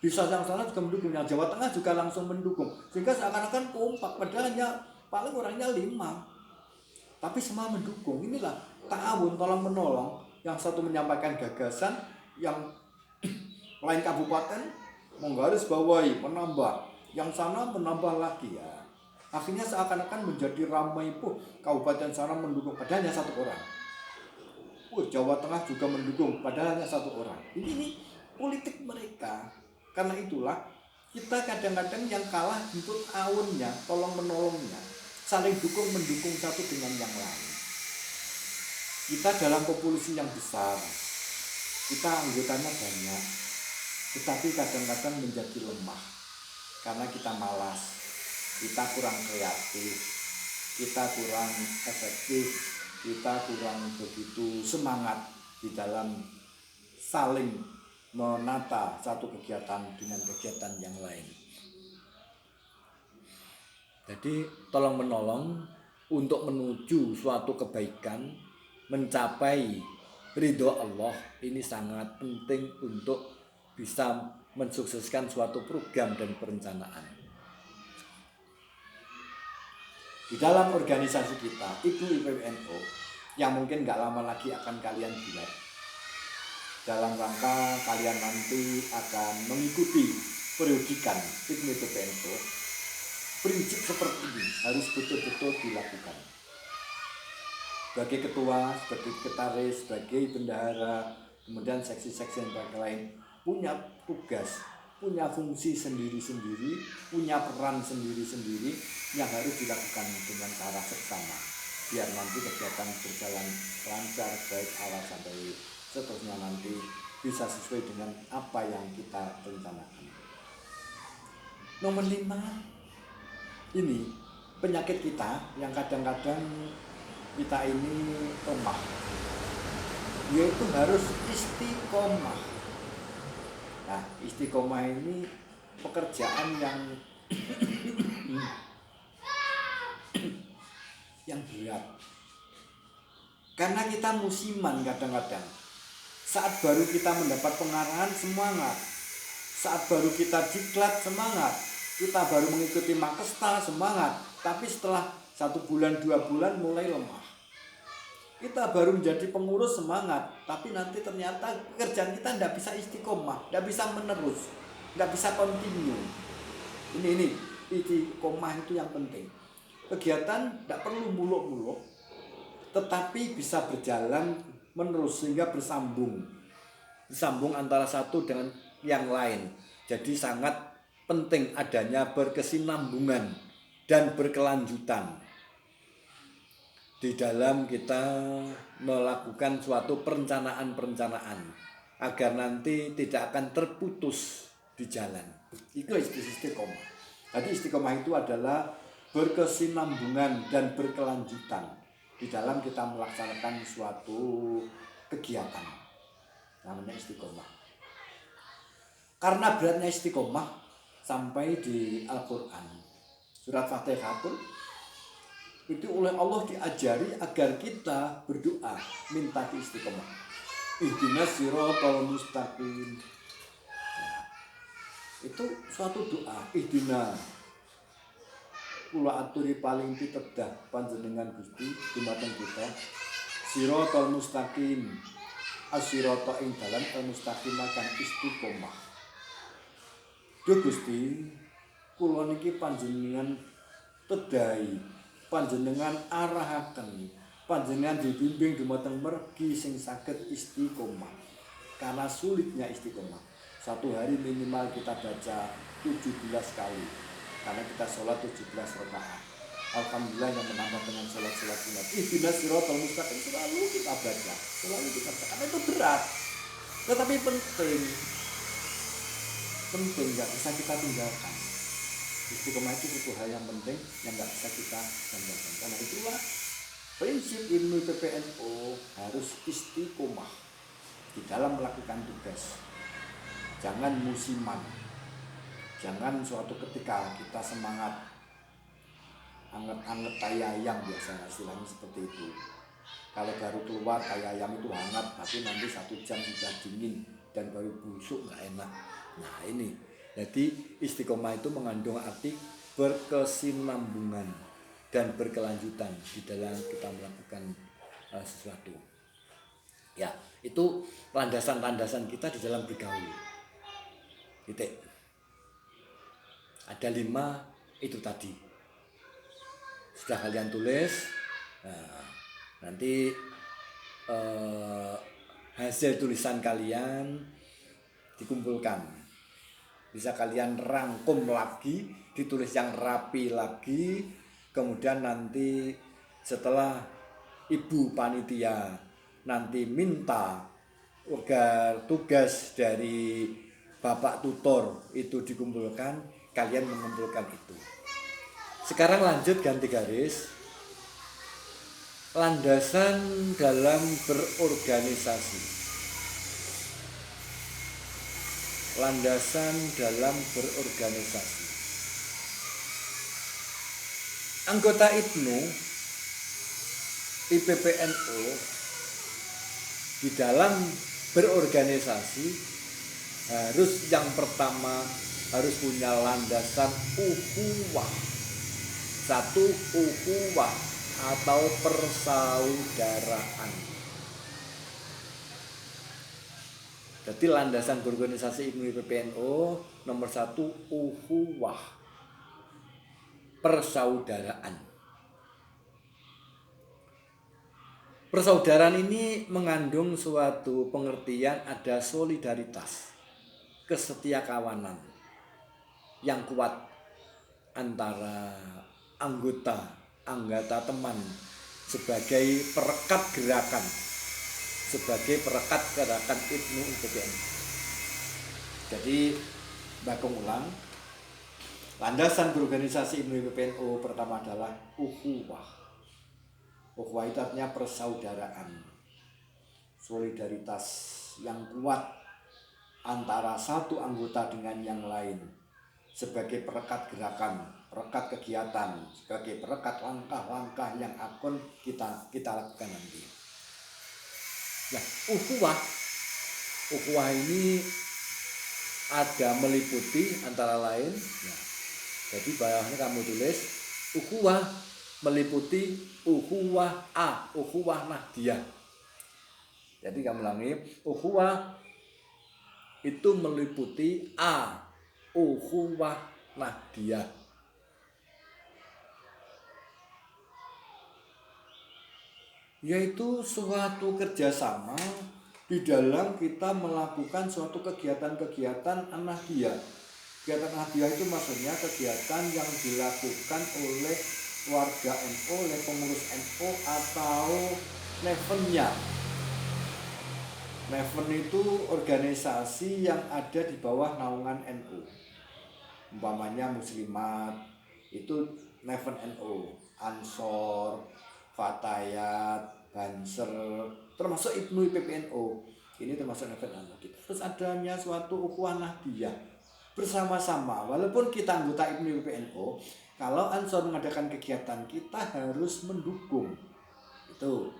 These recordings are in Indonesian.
Bisa yang sana juga mendukung, yang Jawa Tengah juga langsung mendukung, sehingga seakan-akan kompak, padahal hanya paling orangnya 5, tapi semua mendukung. Inilah ta'awun, tolong menolong. Yang satu menyampaikan gagasan, yang lain kabupaten menggarisbawahi, menambah, yang sana menambah lagi ya. Akhirnya seakan-akan menjadi ramai, kabupaten sana mendukung, padahal hanya 1 orang. Jawa Tengah juga mendukung, padahal hanya 1 orang. Ini politik mereka. Karena itulah kita kadang-kadang yang kalah untuk awunnya, tolong menolongnya, saling dukung mendukung satu dengan yang lain. Kita dalam populasi yang besar, kita anggotanya banyak, tetapi kadang-kadang menjadi lemah karena kita malas, kita kurang kreatif, kita kurang efektif, kita kurang begitu semangat di dalam saling menata satu kegiatan dengan kegiatan yang lain. Jadi tolong menolong untuk menuju suatu kebaikan, mencapai ridho Allah, ini sangat penting untuk bisa mensukseskan suatu program dan perencanaan. Di dalam organisasi kita, itu IPWNO, yang mungkin gak lama lagi akan kalian buat, dalam rangka kalian nanti akan mengikuti periodikan IPWNO, prinsip seperti ini harus betul-betul dilakukan. Sebagai ketua, sebagai sekretaris, sebagai bendahara, kemudian seksi-seksi yang lain punya tugas, punya fungsi sendiri-sendiri, punya peran sendiri-sendiri yang harus dilakukan dengan cara seksama, biar nanti kegiatan berjalan lancar, baik awal sampai seterusnya nanti bisa sesuai dengan apa yang kita rencanakan. Nomor 5, ini penyakit kita yang kadang-kadang kita ini lemah, yaitu harus istiqomah. Nah, istiqomah ini pekerjaan yang berat, karena kita musiman. Kadang-kadang saat baru kita mendapat pengarahan semangat, saat baru kita diklat semangat, kita baru mengikuti Makesta semangat, tapi setelah 1 bulan 2 bulan mulai lemah. Kita baru menjadi pengurus semangat, tapi nanti ternyata pekerjaan kita tidak bisa istiqomah, tidak bisa menerus, tidak bisa continue. Ini istiqomah itu yang penting. Kegiatan tidak perlu muluk-muluk, tetapi bisa berjalan menerus sehingga bersambung antara satu dengan yang lain. Jadi sangat penting adanya berkesinambungan dan berkelanjutan di dalam kita melakukan suatu perencanaan agar nanti tidak akan terputus di jalan. Itu istiqomah. Jadi istiqomah itu adalah berkesinambungan dan berkelanjutan di dalam kita melaksanakan suatu kegiatan, namanya istiqomah. Karena beratnya istiqomah sampai di Al-Quran surat Fatihah itu oleh Allah diajari agar kita berdoa minta istiqomah. Ihdinas siratal mustaqim. Itu suatu doa. Ihdina kula aturi paling pitedah panjenengan Gusti dumateng kita siratal mustaqim, as-sirata ing dalan al-mustaqim kang istiqomah. Duh Gusti, kula niki panjenengan tedai, panjenengan arahaken, panjenengan dibimbing dumateng mergi sing saged istiqomah. Karena sulitnya istiqomah, 1 hari minimal kita baca 17 kali. Karena kita sholat 17 rakaat. Alhamdulillah yang menambah dengan sholat-sholat sunat. Ihdinas siratal mustaqim selalu kita baca, selalu kita baca. Karena itu berat, tetapi penting, nggak bisa kita tinggalkan. Istiqomah itu suatu hal yang penting yang nggak bisa kita tinggalkan. Karena itulah prinsip ilmu PPNO harus istiqomah di dalam melakukan tugas. Jangan musiman. Jangan suatu ketika kita semangat anget-anget kayak ayam, biasanya istilahnya seperti itu. Kalau baru keluar kayak ayam itu hangat, tapi nanti 1 jam sudah dingin dan baru busuk, nggak enak. Nah ini Jadi istiqomah itu mengandung arti berkesinambungan dan berkelanjutan di dalam kita melakukan sesuatu. Ya, itu landasan-landasan kita di dalam bergaul. Titik. Ada 5 itu tadi. Sudah kalian tulis. Nah, nanti hasil tulisan kalian dikumpulkan. Bisa kalian rangkum lagi, ditulis yang rapi lagi. Kemudian nanti setelah ibu panitia nanti minta agar tugas dari bapak tutor itu dikumpulkan, kalian mengumpulkan itu. Sekarang lanjut ganti garis. Landasan dalam berorganisasi. Landasan dalam berorganisasi. Anggota IPNU, IPPNU di dalam berorganisasi harus yang pertama harus punya landasan ukhuwah. Satu, ukhuwah atau persaudaraan. Jadi landasan berorganisasi IPNU IPPNU nomor 1 ukhuwah, persaudaraan. Persaudaraan ini mengandung suatu pengertian ada solidaritas, kesetiakawanan yang kuat antara anggota teman sebagai perekat gerakan IPNU IPPNU. Jadi bakung ulang, landasan berorganisasi IPNU IPPNU pertama adalah ukhuwah. Ukhuwah itu artinya persaudaraan, solidaritas yang kuat antara satu anggota dengan yang lain sebagai perekat gerakan, perekat kegiatan, sebagai perekat langkah-langkah yang akan kita lakukan nanti. Nah, ukhuwah ini ada meliputi antara lain. Nah, jadi bawahnya kamu tulis ukhuwah meliputi ukhuwah ukhuwah nahdiyah. Jadi kamu ulangi, ukhuwah itu meliputi ukhuwah nahdiyah. Yaitu suatu kerjasama di dalam kita melakukan suatu kegiatan-kegiatan nahdiyah. Kegiatan nahdiyah itu maksudnya kegiatan yang dilakukan oleh warga NU, oleh pengurus NU atau Nevennya. Neven itu organisasi yang ada di bawah naungan NU. Umpamanya Muslimat itu Neven NU, Ansor, Fatayat, Banser, termasuk IPNU IPPNU. Ini termasuk Neven NU. Terus adanya suatu ukhuwah nahdiyah bersama-sama. Walaupun kita anggota IPNU IPPNU, kalau Ansor mengadakan kegiatan kita harus mendukung. Itu.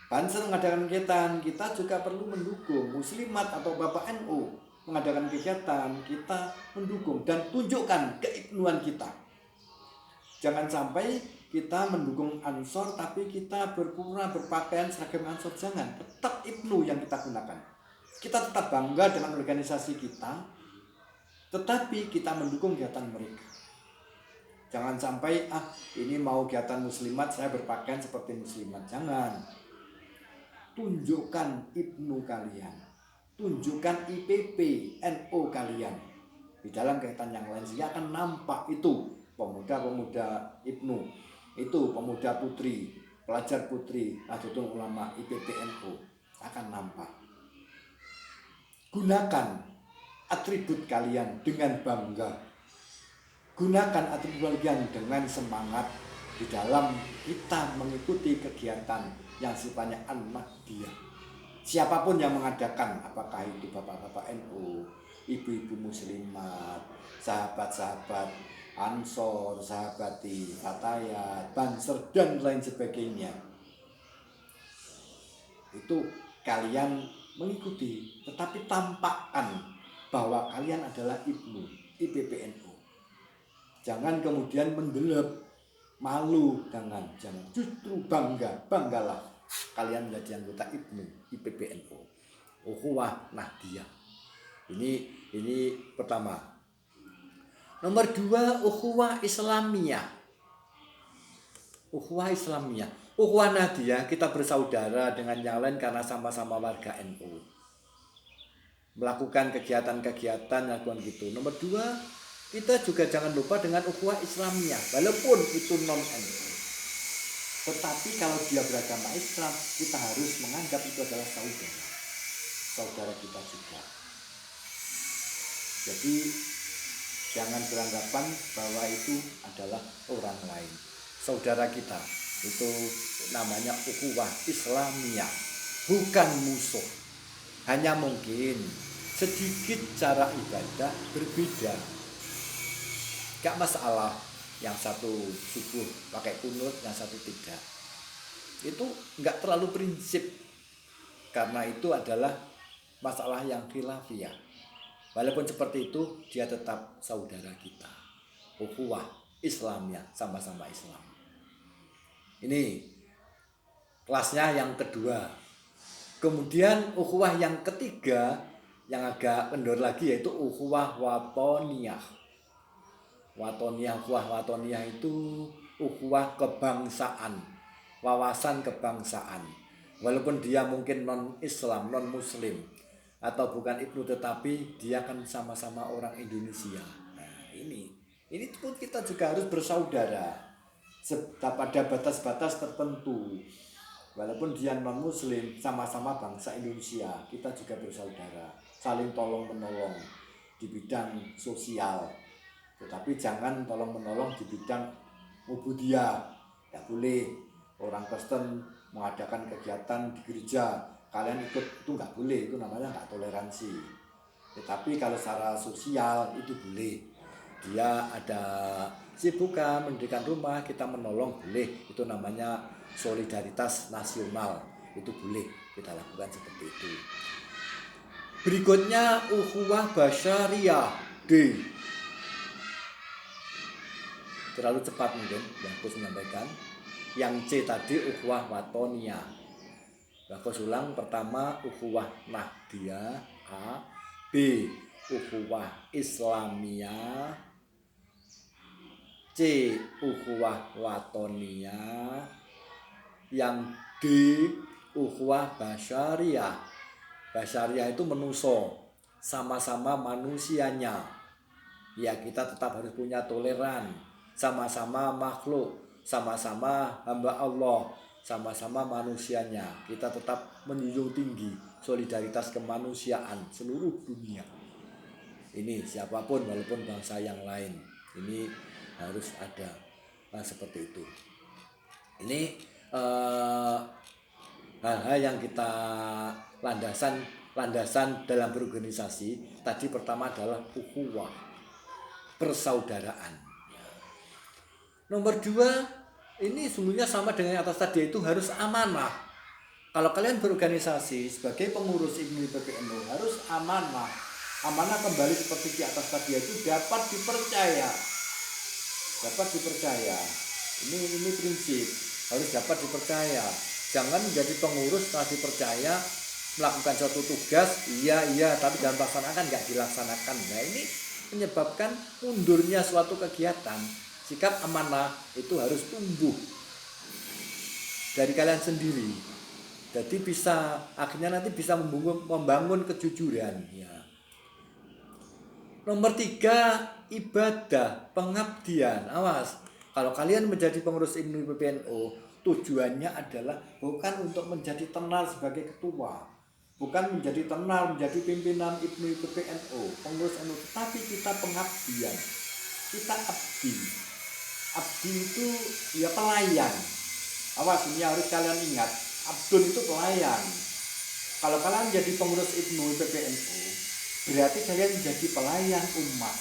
Banser mengadakan kegiatan, kita juga perlu mendukung. Muslimat atau Bapak NU mengadakan kegiatan, kita mendukung dan tunjukkan keibnuan kita. Jangan sampai kita mendukung Ansor tapi kita berpura berpakaian seragam Ansor. Jangan, tetap IPNU yang kita gunakan. Kita tetap bangga dengan organisasi kita, tetapi kita mendukung kegiatan mereka. Jangan sampai ini mau kegiatan Muslimat saya berpakaian seperti Muslimat. Jangan. Tunjukkan IPNU kalian, tunjukkan IPP NU kalian di dalam kegiatan yang lain, sehingga akan nampak itu pemuda-pemuda IPNU, itu pemuda putri, pelajar putri Nahdlatul Ulama IPP NU akan nampak. Gunakan atribut kalian dengan bangga, gunakan atribut kalian dengan semangat di dalam kita mengikuti kegiatan yang sifatnya an-nahdiyah. Siapapun yang mengadakan, apakah itu bapak-bapak NU, ibu-ibu muslimat, sahabat-sahabat Ansor, sahabati Fatayat, Banser dan lain sebagainya, itu kalian mengikuti, tetapi tampakkan bahwa kalian adalah IPNU, IPPNU. Jangan kemudian mendelep, malu, jangan. Justru banggalah kalian menjadi anggota IPNU, IPPNU. Ukhuwah Nahdiyah. Ini pertama. Nomor 2, ukhuwah Islamiyah. Ukhuwah Islamiyah. Ukhuwah Nahdiyah, kita bersaudara dengan yang lain karena sama-sama warga NU. Melakukan kegiatan-kegiatan lakukan gitu. Nomor 2, kita juga jangan lupa dengan ukhuwah Islamiyah, walaupun itu non NU. Tetapi kalau dia beragama Islam, kita harus menganggap itu adalah saudara kita juga. Jadi jangan beranggapan bahwa itu adalah orang lain. Saudara kita, itu namanya ukhuwah Islamiyah, bukan musuh. Hanya mungkin sedikit cara ibadah berbeda. Gak masalah, yang satu subuh pakai kunut, yang satu tidak. Itu gak terlalu prinsip, karena itu adalah masalah yang khilafiyah. Walaupun seperti itu, dia tetap saudara kita. Ukhuwah Islamiyah, sama-sama Islam. Ini kelasnya yang kedua. Kemudian ukhuwah yang ketiga, yang agak kendor lagi, yaitu ukhuwah watoniyah. Ukhuwah watoniyah itu ukhuwah kebangsaan, wawasan kebangsaan. Walaupun dia mungkin non-Islam, non-Muslim, atau bukan IPNU, tetapi dia kan sama-sama orang Indonesia. Nah, ini pun kita juga harus bersaudara pada batas-batas tertentu. Walaupun dia non-Muslim, sama-sama bangsa Indonesia, kita juga bersaudara, saling tolong-menolong di bidang sosial. Tetapi jangan tolong-menolong di bidang ubudiyah. Tidak boleh. Orang Kristen mengadakan kegiatan di gereja, kalian ikut, itu nggak boleh, itu namanya nggak toleransi. Tetapi kalau secara sosial itu boleh. Dia ada sibukan mendirikan rumah, kita menolong, boleh. Itu namanya solidaritas nasional, itu boleh kita lakukan seperti itu. Berikutnya ukhuwah basyariyah D. Terlalu cepat mungkin yang aku menyampaikan. Yang C tadi ukhuwah watoniyah. Aku ulang, pertama ukhuwah Nahdiyah A, B ukhuwah Islamiyah, C ukhuwah watoniyah, yang D ukhuwah basyariyah. Basyariyah itu manusia, sama-sama manusianya. Ya, kita tetap harus punya toleran, sama-sama makhluk, sama-sama hamba Allah, sama-sama manusianya. Kita tetap menjunjung tinggi solidaritas kemanusiaan seluruh dunia. Ini siapapun, walaupun bangsa yang lain, ini harus ada seperti itu. Ini hal-hal yang kita landasan dalam berorganisasi. Tadi pertama adalah ukhuwah, persaudaraan. Nomor 2, ini sebenarnya sama dengan yang atas tadi, itu harus amanah. Kalau kalian berorganisasi sebagai pengurus IPNU IPPNU harus amanah. Amanah kembali seperti di atas tadi, itu dapat dipercaya. Ini prinsip, harus dapat dipercaya. Jangan menjadi pengurus setelah dipercaya melakukan suatu tugas, iya tapi dalam pelaksanaan nggak dilaksanakan. Nah, ini menyebabkan mundurnya suatu kegiatan. Sikap amanah itu harus tumbuh dari kalian sendiri. Jadi akhirnya nanti bisa membangun kejujuran. Ya. Nomor 3, ibadah, pengabdian. Awas, kalau kalian menjadi pengurus IPNU IPPNU, tujuannya adalah bukan untuk menjadi tenar sebagai ketua, bukan menjadi tenar, menjadi pimpinan IPNU IPPNU, pengurus NU, tetapi kita pengabdian, kita abdi. Abdi itu ya pelayan. Awas, ini harus kalian ingat, abdun itu pelayan. Kalau kalian menjadi pengurus IPNU IPPNU, berarti kalian menjadi pelayan umat,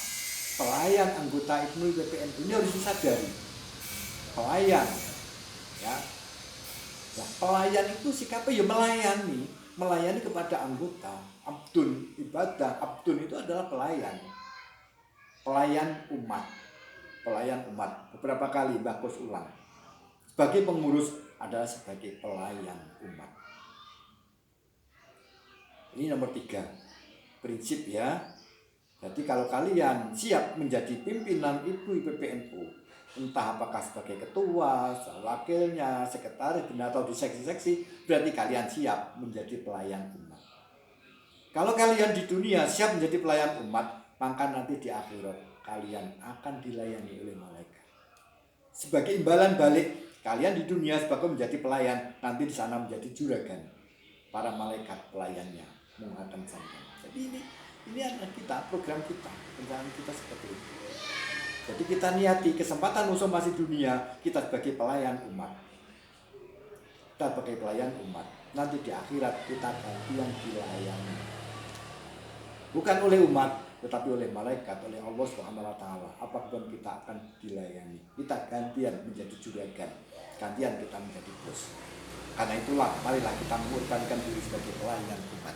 pelayan anggota IPNU IPPNU. Ini harus disadari, pelayan. Ya. Nah, pelayan itu sikapnya ya melayani kepada anggota. Abdun ibadah, abdun itu adalah pelayan. Pelayan umat. Pelayan umat. Beberapa kali Mbah Kus ulang. Sebagai pengurus adalah sebagai pelayan umat. Ini nomor 3. Prinsip ya. Jadi kalau kalian siap menjadi pimpinan Ibu PBNU, entah apakah sebagai ketua, wakilnya, sekretaris, atau di seksi-seksi, berarti kalian siap menjadi pelayan umat. Kalau kalian di dunia siap menjadi pelayan umat, maka nanti di akhirat kalian akan dilayani oleh malaikat. Sebagai imbalan balik, kalian di dunia sebagai menjadi pelayan, nanti di sana menjadi juragan. Para malaikat pelayannya menguatkan sampai. Jadi ini adalah kita, program kita, rencana kita seperti itu. Jadi kita niati kesempatan musuh masih dunia, kita sebagai pelayan umat. Kita sebagai pelayan umat. Nanti di akhirat kita gantian dilayani. Bukan oleh umat, tetapi oleh malaikat, oleh Allah SWT. Apapun kita akan dilayani. Kita gantian menjadi juragan, gantian kita menjadi bos. Karena itulah, marilah kita mengorbankan diri sebagai pelayan umat,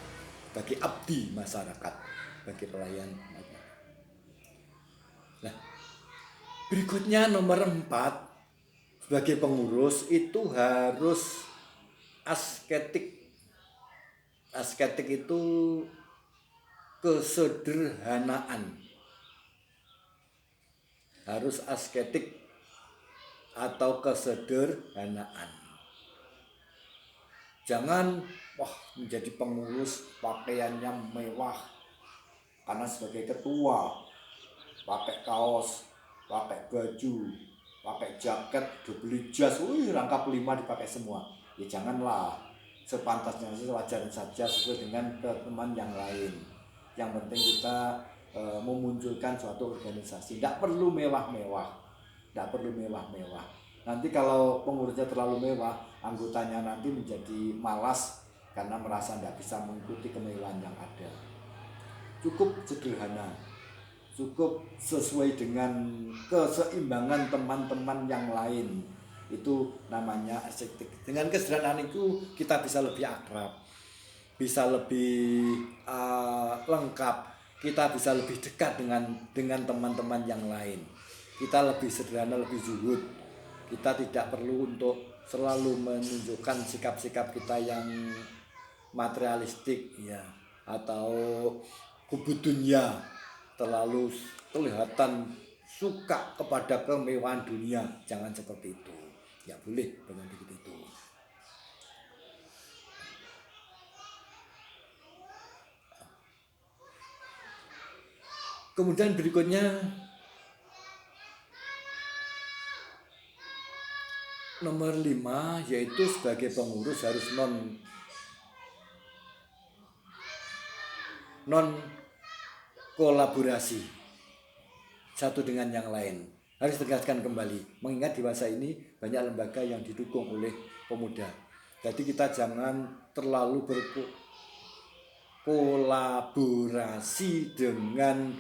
sebagai abdi masyarakat, sebagai pelayan umat. Nah, berikutnya nomor 4, sebagai pengurus itu harus asketik. Asketik itu kesederhanaan. Harus asketik atau kesederhanaan. Jangan menjadi pengurus pakaiannya mewah karena sebagai ketua pakai kaos, pakai baju, pakai jaket, beli jas, rangkap 5 dipakai semua. Ya janganlah, sepantasnya sewajarnya saja sesuai dengan teman yang lain. Yang penting kita memunculkan suatu organisasi. Tidak perlu mewah-mewah, tidak perlu mewah-mewah. Nanti kalau pengurusnya terlalu mewah, anggotanya nanti menjadi malas karena merasa tidak bisa mengikuti kemewahan yang ada. Cukup sederhana, cukup sesuai dengan keseimbangan teman-teman yang lain. Itu namanya estetik. Dengan kesederhanaan itu kita bisa lebih akrab, bisa lebih lengkap, kita bisa lebih dekat dengan teman-teman yang lain. Kita lebih sederhana, lebih zuhud. Kita tidak perlu untuk selalu menunjukkan sikap-sikap kita yang materialistik ya, atau hubud dunia, terlalu kelihatan suka kepada kemewahan dunia. Jangan seperti itu, ya boleh dengan begitu itu. Kemudian berikutnya nomor 5, yaitu sebagai pengurus harus non kolaborasi satu dengan yang lain. Harus tegaskan kembali, mengingat di masa ini banyak lembaga yang didukung oleh pemuda. Jadi kita jangan terlalu berkolaborasi dengan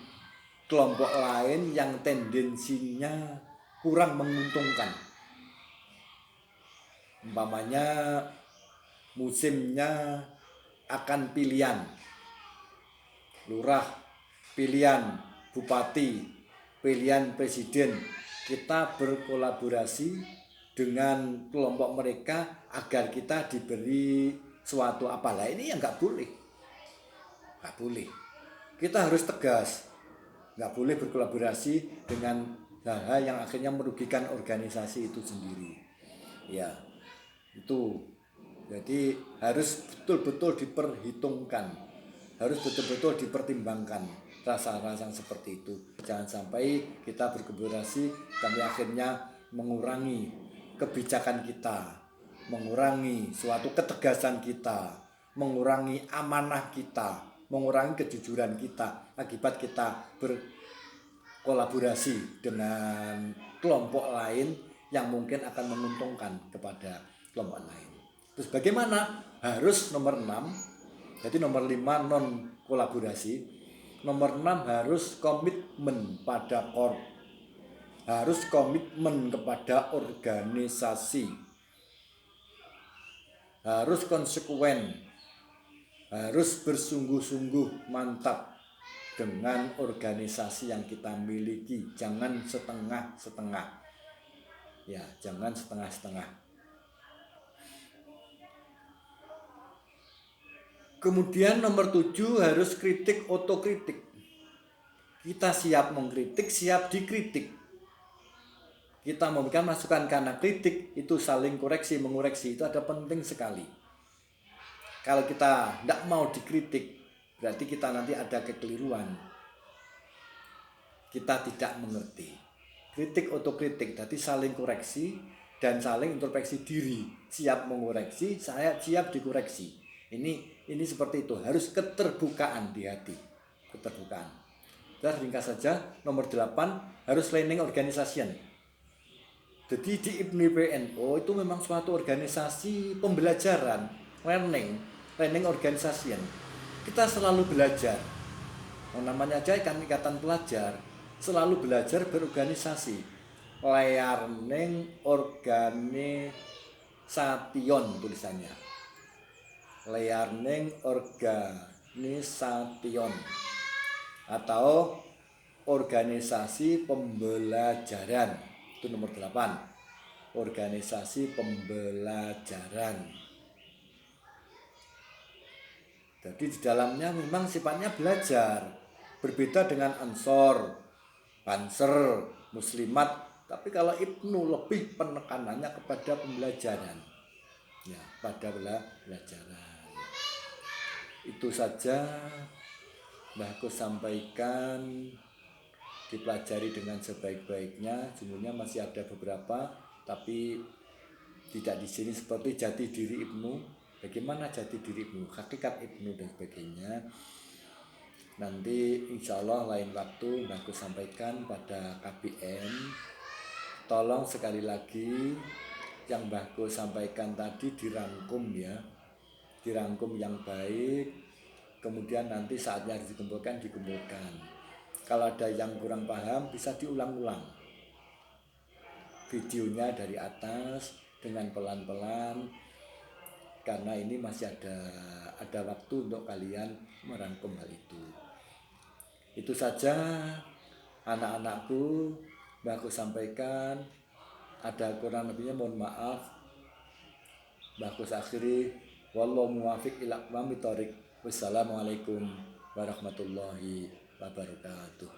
kelompok lain yang tendensinya kurang menguntungkan. Umpamanya musimnya akan pilihan lurah, pilihan bupati, pilihan presiden, kita berkolaborasi dengan kelompok mereka agar kita diberi suatu apalah. Ini yang nggak boleh, nggak boleh. Kita harus tegas, nggak boleh berkolaborasi dengan hal-hal yang akhirnya merugikan organisasi itu sendiri. Ya, itu. Jadi harus betul-betul diperhitungkan, harus betul-betul dipertimbangkan rasa-rasa seperti itu. Jangan sampai kita berkolaborasi sampai akhirnya mengurangi kebijakan kita, mengurangi suatu ketegasan kita, mengurangi amanah kita, mengurangi kejujuran kita akibat kita berkolaborasi dengan kelompok lain yang mungkin akan menguntungkan kepada kelompok lain. Terus bagaimana? Harus nomor 6. Jadi nomor 5 non kolaborasi. Nomor 6 harus komitmen pada harus komitmen kepada organisasi. Harus konsekuen. harus bersungguh-sungguh mantap dengan organisasi yang kita miliki. Jangan setengah-setengah. Ya, jangan setengah-setengah. Kemudian nomor 7 harus kritik otokritik. Kita siap mengkritik, siap dikritik. Kita memberikan masukan karena kritik itu saling koreksi, mengoreksi itu ada penting sekali. Kalau kita tidak mau dikritik, berarti kita nanti ada kekeliruan. Kita tidak mengerti. Kritik otokritik, jadi saling koreksi dan saling introspeksi diri. Siap mengoreksi, saya siap dikoreksi. Ini seperti itu, harus keterbukaan di hati. Keterbukaan. Dan ringkas saja, nomor 8 harus learning organization. Jadi di IPNI PNO itu memang suatu organisasi pembelajaran, learning organization. Kita selalu belajar. Namanya aja ikatan pelajar, selalu belajar berorganisasi. Learning organisation tulisannya. Learning organisation atau organisasi pembelajaran. Itu nomor 8. Organisasi pembelajaran. Jadi di dalamnya memang sifatnya belajar. Berbeda dengan Ansor, Banser, Muslimat. Tapi kalau Ibnu lebih penekanannya kepada pembelajaran. Ya, pada pembelajaran. Itu saja Mbah Kus sampaikan, dipelajari dengan sebaik-baiknya. Jumlahnya masih ada beberapa, tapi tidak di sini seperti jati diri Ibnu. Bagaimana jati diri Ibnu, hakikat Ibnu dan sebagainya. Nanti insya Allah lain waktu Mbah Kus sampaikan pada KBM. Tolong sekali lagi yang Mbah Kus sampaikan tadi dirangkum ya, dirangkum yang baik. Kemudian nanti saatnya dikumpulkan. Kalau ada yang kurang paham bisa diulang-ulang videonya dari atas dengan pelan-pelan, karena ini masih ada waktu untuk kalian merangkum hal itu. Itu saja anak-anakku, Mbah Kus sampaikan. Ada kurang lebihnya mohon maaf. Mbah Kus akhiri, wallahu muwafiq ila aqwamit thoriq. Wassalamualaikum warahmatullahi wabarakatuh.